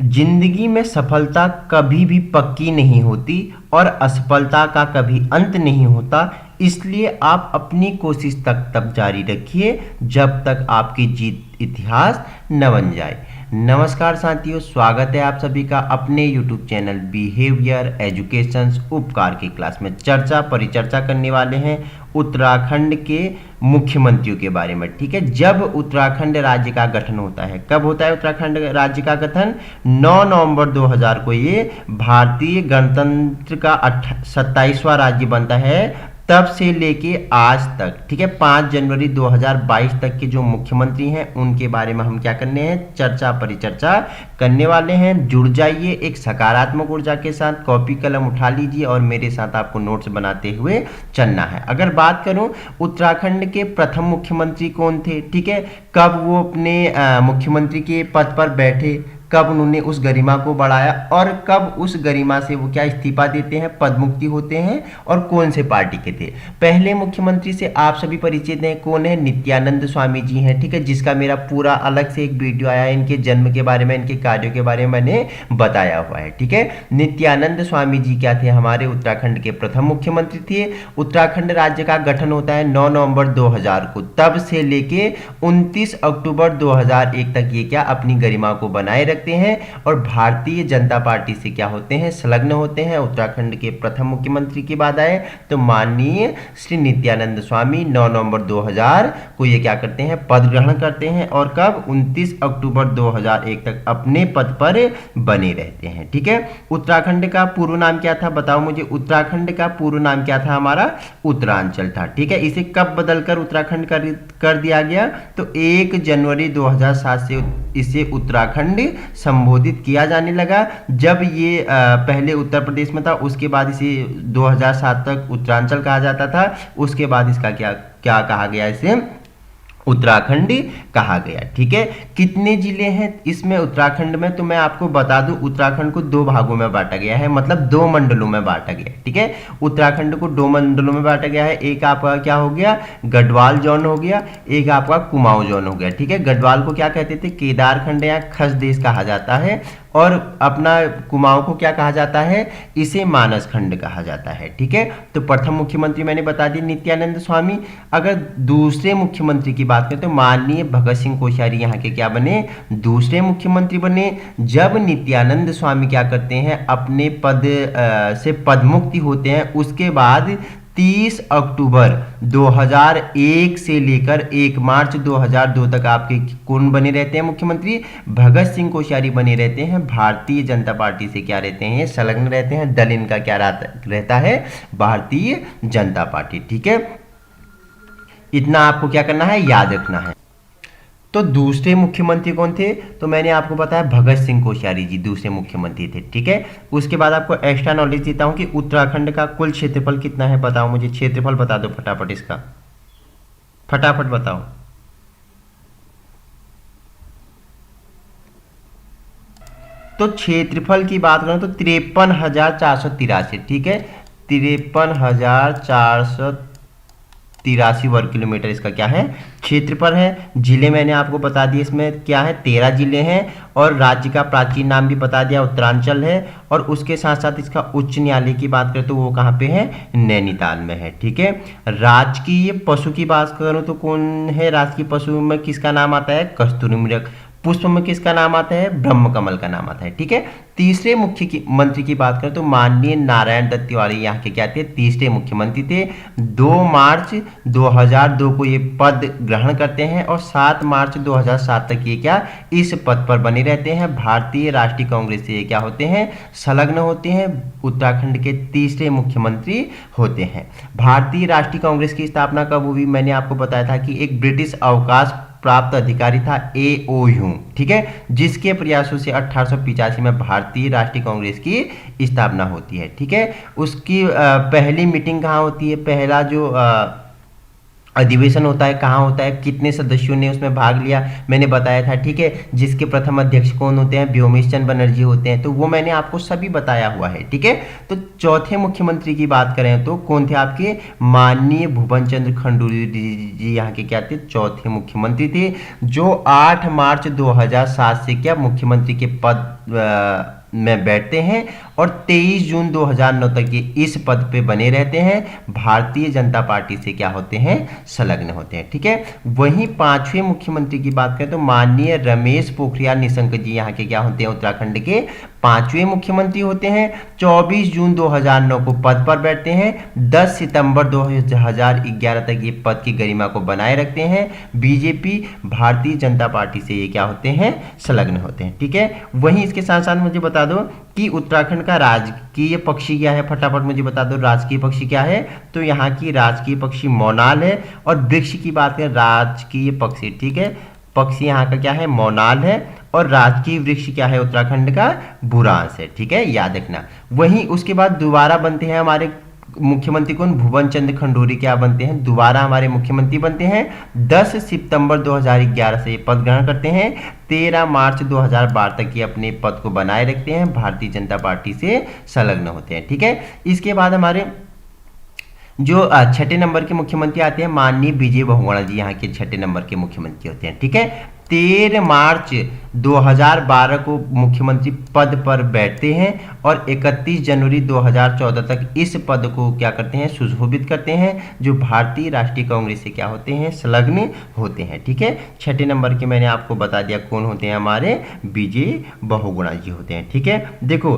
जिंदगी में सफलता कभी भी पक्की नहीं होती और असफलता का कभी अंत नहीं होता। इसलिए आप अपनी कोशिश तब जारी रखिए जब तक आपकी जीत इतिहास न बन जाए। नमस्कार साथियों, स्वागत है आप सभी का अपने YouTube चैनल बिहेवियर एजुकेशंस उपकार की क्लास में। परिचर्चा करने वाले हैं उत्तराखंड के मुख्यमंत्रियों के बारे में। ठीक है, जब उत्तराखंड राज्य का गठन होता है, कब होता है उत्तराखंड राज्य का गठन? 9 नवंबर 2000 को ये भारतीय गणतंत्र का 27वां राज्य बनता है। तब से लेके आज तक, ठीक है, 5 जनवरी 2022 तक के जो मुख्यमंत्री हैं उनके बारे में हम क्या करने हैं, परिचर्चा करने वाले हैं। जुड़ जाइए एक सकारात्मक ऊर्जा के साथ, कॉपी कलम उठा लीजिए और मेरे साथ आपको नोट्स बनाते हुए चलना है। अगर बात करूं उत्तराखंड के प्रथम मुख्यमंत्री कौन थे, ठीक है, कब वो अपने मुख्यमंत्री के पद पर बैठे, कब उन्होंने उस गरिमा को बढ़ाया और कब उस गरिमा से वो क्या इस्तीफा देते हैं, पदमुक्ति होते हैं, और कौन से पार्टी के थे। पहले मुख्यमंत्री से आप सभी परिचित हैं, कौन है? नित्यानंद स्वामी जी हैं। ठीक है, जिसका मेरा पूरा अलग से एक वीडियो आया है, इनके जन्म के बारे में, इनके कार्यों के बारे में मैंने बताया हुआ है। ठीक है, नित्यानंद स्वामी जी क्या थे? हमारे उत्तराखंड के प्रथम मुख्यमंत्री थे। उत्तराखंड राज्य का गठन होता है 9 नवंबर 2000 को। तब से लेके 29 अक्टूबर 2001 तक ये क्या अपनी गरिमा को बनाए रखते हैं और भारतीय जनता पार्टी से क्या होते हैं, संलग्न होते हैं। उत्तराखंड के प्रथम मुख्यमंत्री की बात आए तो माननीय श्री नित्यानंद स्वामी 9 नवंबर 2000 को ये क्या करते हैं, पद ग्रहण करते हैं और कब 29 अक्टूबर 2001 तक अपने पद पर बने रहते हैं। ठीक है, उत्तराखंड का पूर्व नाम क्या था, बताओ मुझे। उत्तराखंड का पूर्व नाम क्या था? हमारा उत्तरांचल था। ठीक है, इसे कब बदलकर उत्तराखंड कर दिया गया? तो 1 जनवरी 2007 से इसे उत्तराखंड संबोधित किया जाने लगा। जब ये पहले उत्तर प्रदेश में था, उसके बाद इसे 2007 तक उत्तरांचल कहा जाता था। उसके बाद इसका क्या कहा गया, इसे उत्तराखंड कहा गया। ठीक है, कितने जिले हैं इसमें उत्तराखंड में? तो मैं आपको बता दूं, उत्तराखंड को 2 भागों में बांटा गया है, मतलब 2 मंडलों में बांटा गया। ठीक है, उत्तराखंड को 2 मंडलों में बांटा गया है। एक आपका क्या हो गया, गढ़वाल जोन हो गया, एक आपका कुमाऊं जोन हो गया। ठीक है, गढ़वाल को क्या कहते थे, केदारखंड या खसदेश कहा जाता है, और अपना कुमाऊं को क्या कहा जाता है, इसे मानस खंड कहा जाता है। ठीक है, तो प्रथम मुख्यमंत्री मैंने बता दिया नित्यानंद स्वामी। अगर दूसरे मुख्यमंत्री की बात करें तो माननीय भगत सिंह कोश्यारी यहाँ के क्या बने, दूसरे मुख्यमंत्री बने। जब नित्यानंद स्वामी क्या करते हैं, अपने पद से पदमुक्ति होते हैं, उसके बाद 30 अक्टूबर 2001 से लेकर 1 मार्च 2002 तक आपके कौन बने रहते हैं मुख्यमंत्री? भगत सिंह कोश्यारी बने रहते हैं। भारतीय जनता पार्टी से क्या रहते हैं, संलग्न रहते हैं। दल इनका क्या रहता है, भारतीय जनता पार्टी। ठीक है, इतना आपको क्या करना है, याद रखना है। तो दूसरे मुख्यमंत्री कौन थे? तो मैंने आपको बताया भगत सिंह कोश्यारी जी दूसरे मुख्यमंत्री थे। ठीक है, उसके बाद आपको एक्स्ट्रा नॉलेज देता हूं कि उत्तराखंड का कुल क्षेत्रफल कितना है, बताओ मुझे। क्षेत्रफल बता दो फटाफट, इसका फटाफट बताओ। तो क्षेत्रफल की बात करें तो 53,483। ठीक है, 53,483 वर्ग किलोमीटर इसका क्या है, क्षेत्रफल है। जिले मैंने आपको बता दिए, इसमें क्या है, 13 जिले हैं, और राज्य का प्राचीन नाम भी बता दिया, उत्तरांचल है। और उसके साथ साथ इसका उच्च न्यायालय की बात करें तो वो कहाँ पे है, नैनीताल में है। ठीक है, राजकीय पशु की बात करूँ तो कौन है, राजकीय पशु में किसका नाम आता है, कस्तूरी मृग। पुष्प में किसका नाम आता है, ब्रह्म कमल का नाम आता है। ठीक है, तीसरे मुख्यमंत्री की बात करें तो माननीय नारायण दत्त तिवारी यहाँ के क्या थे, तीसरे मुख्यमंत्री थे। 2 मार्च 2002 को ये पद ग्रहण करते हैं और 7 मार्च 2007 तक ये क्या इस पद पर बने रहते हैं। भारतीय राष्ट्रीय कांग्रेस से ये क्या होते हैं, संलग्न होते हैं। उत्तराखंड के तीसरे मुख्यमंत्री होते हैं। भारतीय राष्ट्रीय कांग्रेस की स्थापना कब हुई? मैंने आपको बताया था कि एक ब्रिटिश अवकाश प्राप्त अधिकारी था, AOU। ठीक है, जिसके प्रयासों से 1885 में भारतीय राष्ट्रीय कांग्रेस की स्थापना होती है। ठीक है, उसकी पहली मीटिंग कहाँ होती है, पहला जो अधिवेशन होता है कहाँ होता है, कितने सदस्यों ने उसमें भाग लिया, मैंने बताया था। ठीक है, जिसके प्रथम अध्यक्ष कौन होते हैं, व्योमेश चंद्र बनर्जी होते हैं, तो वो मैंने आपको सभी बताया हुआ है। ठीक है, तो चौथे मुख्यमंत्री की बात करें तो कौन थे आपके, माननीय भुवन चंद्र खंडूरी जी यहाँ के क्या थे, चौथे मुख्यमंत्री थे, जो 8 मार्च 2007 से क्या मुख्यमंत्री के पद में बैठते हैं और 23 जून 2009 तक ये इस पद पे बने रहते हैं, भारतीय जनता पार्टी से क्या होते हैं, संलग्न होते हैं। ठीक है, वहीं पांचवें मुख्यमंत्री की बात करें तो माननीय रमेश पोखरियाल निशंक जी यहाँ के क्या होते हैं, उत्तराखंड के पांचवें मुख्यमंत्री होते हैं। 24 जून 2009 को पद पर बैठते हैं। 10 सितंबर 2011 तक ये पद की गरिमा को बनाए रखते हैं। बीजेपी भारतीय जनता पार्टी से ये क्या होते हैं, संलग्न होते हैं। ठीक है, वहीं इसके साथ साथ मुझे बता दो कि उत्तराखंड का राजकीय पक्षी क्या है, फटाफट मुझे बता दो राजकीय पक्षी क्या है। तो यहाँ की राजकीय पक्षी मोनाल है। और वृक्ष की बात करें, राजकीय पक्षी, ठीक है, पक्षी यहाँ का क्या है, मोनाल है। और राजकीय वृक्ष क्या है उत्तराखंड का, बुरांश है। ठीक है, याद रखना। वहीं उसके बाद दोबारा बनते हैं हमारे मुख्यमंत्री कौन, भुवन चंद्र खंडूरी क्या बनते हैं, दोबारा हमारे मुख्यमंत्री बनते हैं। 10 सितंबर 2011 से ये पद ग्रहण करते हैं। 13 मार्च 2012 तक ये अपने पद को बनाए रखते हैं, भारतीय जनता पार्टी से संलग्न होते हैं। ठीक है, इसके बाद हमारे जो छठे नंबर के मुख्यमंत्री आते हैं माननीय विजय बहुगुणा जी, यहाँ के छठे नंबर के मुख्यमंत्री होते हैं। ठीक है, 13 मार्च 2012 को मुख्यमंत्री पद पर बैठते हैं और 31 जनवरी 2014 तक इस पद को क्या करते हैं, सुशोभित करते हैं, जो भारतीय राष्ट्रीय कांग्रेस से क्या होते हैं, संलग्न होते हैं। ठीक है, छठे नंबर के मैंने आपको बता दिया कौन होते हैं, हमारे विजय बहुगुणा जी होते हैं। ठीक है, देखो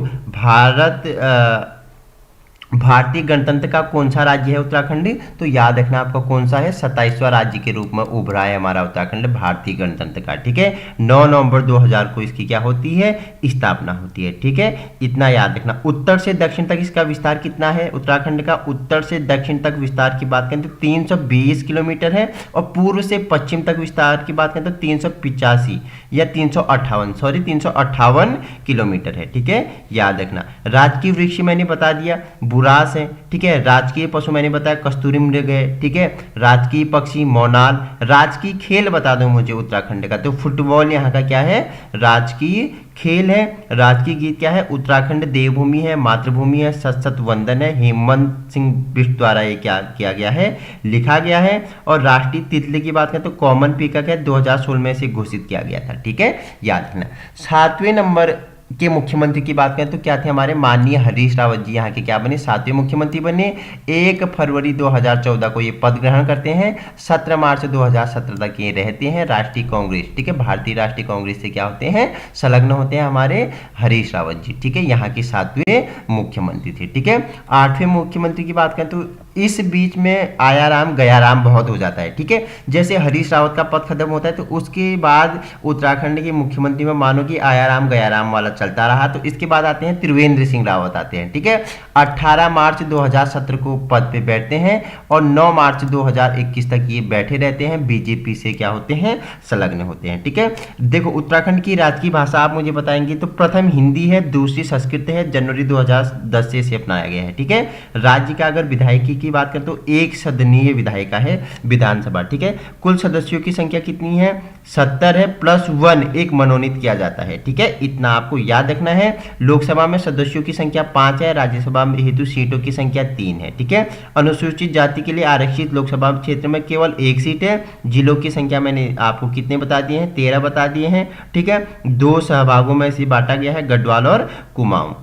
भारतीय गणतंत्र का कौन सा राज्य है उत्तराखंड, तो याद रखना आपका कौन सा है, 27वां राज्य के रूप में उभरा है हमारा उत्तराखंड भारतीय गणतंत्र का। ठीक है, 9 नवंबर 2000 को इसकी क्या होती है, स्थापना होती है। ठीक है, इतना याद रखना। उत्तर से दक्षिण तक इसका विस्तार कितना है उत्तराखंड का, उत्तर से दक्षिण तक विस्तार की बात करें तो 320 किलोमीटर है। और पूर्व से पश्चिम तक विस्तार की बात करें तो 385 या 358 किलोमीटर है। ठीक है, याद रखना। राजकीय वृक्ष मैंने बता दिया बुरांश है। ठीक है, राजकीय पशु मैंने बताया कस्तूरी मृग है। ठीक है, राजकीय पक्षी मोनाल। राजकीय खेल बता दो मुझे उत्तराखंड का, तो फुटबॉल यहाँ का क्या है, राजकीय खेल है। राजकीय गीत क्या है, उत्तराखंड देवभूमि है, मातृभूमि है, सशस्त्र वंदन है, हेमंत सिंह बिष्ट द्वारा ये क्या किया गया है, लिखा गया है। और राष्ट्रीय तितली की बात करें तो कॉमन पीकॉक है, 2016 में से घोषित किया गया था। ठीक है, याद रखना। 7वें नंबर के मुख्यमंत्री की बात करें तो क्या थे, हमारे माननीय हरीश रावत जी यहाँ के क्या बने, 7वें मुख्यमंत्री बने। 1 फरवरी 2014 को ये पद ग्रहण करते हैं। 17 मार्च 2017 तक ये रहते हैं राष्ट्रीय कांग्रेस। ठीक है, भारतीय राष्ट्रीय कांग्रेस से क्या होते हैं, संलग्न होते हैं हमारे हरीश रावत जी। ठीक है, यहाँ के 7वें मुख्यमंत्री थे। ठीक है, 8वें मुख्यमंत्री की बात करें तो इस बीच में आयाराम गयाराम बहुत हो जाता है। ठीक है, जैसे हरीश रावत का पद खत्म होता है तो उसके बाद उत्तराखंड के मुख्यमंत्री में मानो कि आयाराम गयाराम वाला चलता रहा, तो इसके बाद आते हैं त्रिवेंद्र सिंह रावत आते हैं। ठीक है, 18 मार्च 2017 को पद पे बैठते हैं और 9 मार्च 2021 तक ये बैठे रहते हैं, बीजेपी से क्या होते हैं, संलग्न होते हैं। ठीक है, देखो उत्तराखंड की राजकीय भाषा आप मुझे बताएंगे तो प्रथम हिंदी है, दूसरी संस्कृत है, जनवरी 2010 से इसे अपनाया गया है। ठीक है, राज्य का अगर विधायकी की बात करें तो एक सदनीय विधायिका है विधानसभा। ठीक है, कुल सदस्यों की संख्या कितनी है, 70 है, +1 एक मनोनीत किया जाता है। ठीक है, इतना आपको याद रखना है। लोकसभा में सदस्यों की संख्या 5 है, राज्यसभा में हेतु सीटों की संख्या 3 है। ठीक है, अनुसूचित जाति के लिए आरक्षित लोकसभा क्षेत्र में केवल 1 सीट है। जिलों की संख्या मैंने आपको कितने बता दिए हैं, 13 बता दिए हैं। ठीक है, 2 सहभागों में इसे बांटा गया है, गढ़वाल और कुमाऊं।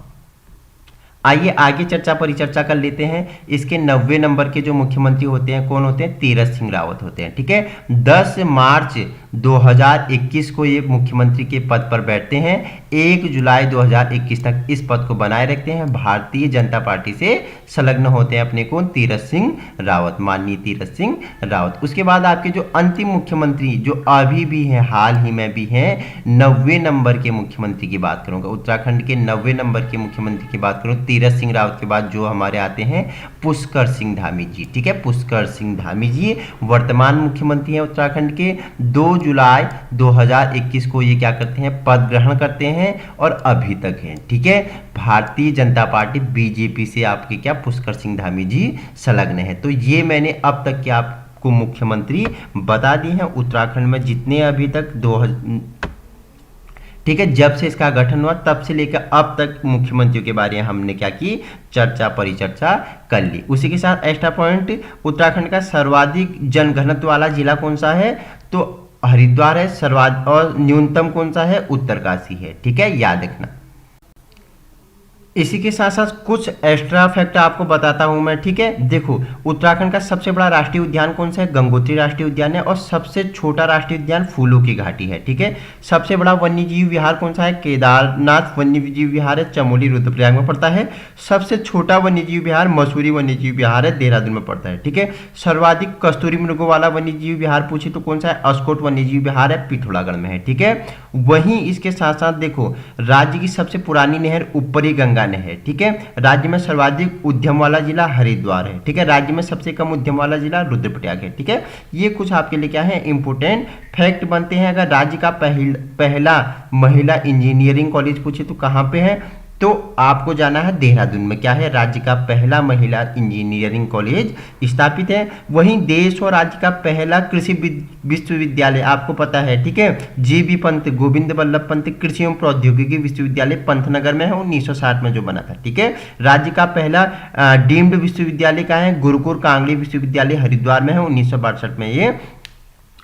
आइए आगे चर्चा परिचर्चा कर लेते हैं। इसके 90 नंबर के जो मुख्यमंत्री होते हैं कौन होते हैं, तीरथ सिंह रावत होते हैं। ठीक है, 10 मार्च 2021 को ये मुख्यमंत्री के पद पर बैठते हैं। 1 जुलाई 2021 तक इस पद को बनाए रखते हैं, भारतीय जनता पार्टी से संलग्न होते हैं अपने कौन, तीरथ सिंह रावत, माननीय तीरथ सिंह रावत। उसके बाद आपके जो अंतिम मुख्यमंत्री जो अभी भी हैं, हाल ही में भी हैं, 90 नंबर के मुख्यमंत्री की बात करूंगा, उत्तराखंड के 90 नंबर के मुख्यमंत्री की बात करूँ, तीरथ सिंह रावत के बाद जो हमारे आते हैं पुष्कर सिंह धामी जी। ठीक है, पुष्कर सिंह धामी जी वर्तमान मुख्यमंत्री हैं उत्तराखंड के। 2 जुलाई 2021 को ये क्या करते हैं, पद ग्रहण करते हैं और अभी तक हैं। ठीक है, भारतीय जनता पार्टी बीजेपी से आपके क्या पुष्कर सिंह धामी जी संलग्न है। तो ये मैंने अब तक के आपको मुख्यमंत्री बता दिए हैं उत्तराखंड में जितने अभी तक ठीक है, जब से इसका गठन हुआ तब से लेकर अब तक मुख्यमंत्रियों के बारे में हमने क्या की, चर्चा परिचर्चा कर ली। उसी के साथ एक्स्ट्रा पॉइंट, उत्तराखंड का सर्वाधिक जनघनत्व वाला जिला कौन सा है, तो हरिद्वार है। सर्वाधिक और न्यूनतम कौन सा है, उत्तरकाशी है। ठीक है, याद रखना। इसी के साथ साथ कुछ एक्स्ट्रा फैक्ट आपको बताता हूं मैं, ठीक है। देखो, उत्तराखंड का सबसे बड़ा राष्ट्रीय उद्यान कौन सा है? गंगोत्री राष्ट्रीय उद्यान है। और सबसे छोटा राष्ट्रीय उद्यान फूलों की घाटी है, ठीक है। सबसे बड़ा वन्यजीव विहार कौन सा है? केदारनाथ वन्यजीव विहार है, चमोली रुद्रप्रयाग में पड़ता है। सबसे छोटा वन्यजीव विहार मसूरी वन्यजीव विहार है, देहरादून में पड़ता है, ठीक है। सर्वाधिक कस्तूरी मृगों वाला वन्यजीव विहार पूछे तो कौन सा है? अस्कोट वन्यजीव विहार है, पिथौरागढ़ में है, ठीक है। वहीं इसके साथ साथ देखो, राज्य की सबसे पुरानी नहर ऊपरी गंगा नहर, ठीक है। राज्य में सर्वाधिक उद्यम वाला जिला हरिद्वार है, ठीक है। राज्य में सबसे कम उद्यम वाला जिला रुद्रप्रयाग है, ठीक है। ये कुछ आपके लिए क्या है? इंपोर्टेंट फैक्ट बनते हैं। अगर राज्य का पहला महिला इंजीनियरिंग कॉलेज पूछे तो कहाँ पे है? तो आपको जाना है देहरादून में। क्या है? राज्य का पहला महिला इंजीनियरिंग कॉलेज स्थापित है। वहीं देश और राज्य का पहला कृषि विश्वविद्यालय आपको पता है, ठीक है, जी.बी. पंत, गोविंद वल्लभ पंत कृषि एवं प्रौद्योगिकी विश्वविद्यालय पंतनगर में है, 1960 में जो बना था, ठीक है। राज्य का पहला डीम्ड विश्वविद्यालय का है, गुरुकुल कांगड़ी विश्वविद्यालय हरिद्वार में है, 1962 में ये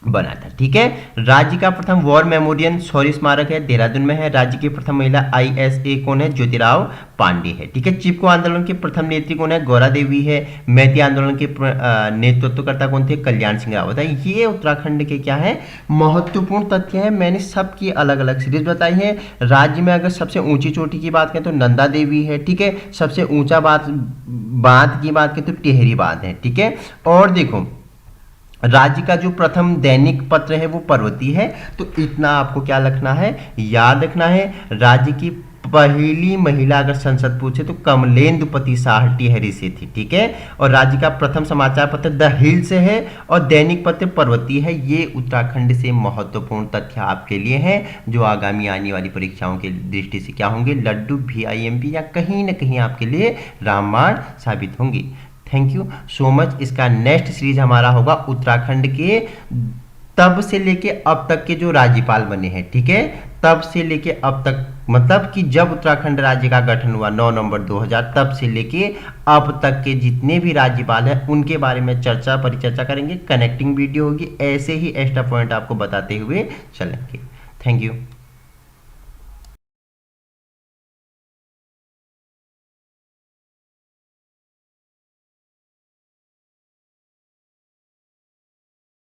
बना था, ठीक है। राज्य का प्रथम वॉर मेमोरियल शौर्य स्मारक है, देहरादून में है। राज्य की प्रथम महिला ISA कौन है? ज्योतिराव पांडे है, ठीक है। चिपको आंदोलन के प्रथम नेत्री कौन है? गौरा देवी है। मैती आंदोलन के नेतृत्वकर्ता कौन थे? कल्याण सिंह रावत है। ये उत्तराखंड के क्या है? महत्वपूर्ण तथ्य है। मैंने सबकी अलग अलग सीरीज बताई है। राज्य में अगर सबसे ऊंची चोटी की बात करें तो नंदा देवी है, ठीक है। सबसे ऊंचा बांध की बात करें तो टिहरी बांध है, ठीक है। और देखो, राज्य का जो प्रथम दैनिक पत्र है वो पर्वती है। तो इतना आपको क्या रखना है? याद रखना है। राज्य की पहली महिला अगर संसद पूछे तो कमलेंदुपति साह टिहरी से थी, ठीक है। और राज्य का प्रथम समाचार पत्र द हिल से है और दैनिक पत्र पर्वती है। ये उत्तराखंड से महत्वपूर्ण तथ्य आपके लिए हैं जो आगामी आने वाली परीक्षाओं की दृष्टि से क्या होंगे? लड्डू, VIMP या कहीं ना कहीं आपके लिए रामबाण साबित होंगी। Thank you so much. इसका नेक्स्ट सीरीज हमारा होगा उत्तराखंड के तब से लेके अब तक के जो राज्यपाल बने हैं, ठीक है। तब से लेके अब तक मतलब कि जब उत्तराखंड राज्य का गठन हुआ 9 नवंबर 2000, तब से लेके अब तक के जितने भी राज्यपाल हैं उनके बारे में परिचर्चा करेंगे। कनेक्टिंग वीडियो होगी, ऐसे ही एक्स्ट्रा पॉइंट आपको बताते हुए चलेंगे। Thank you.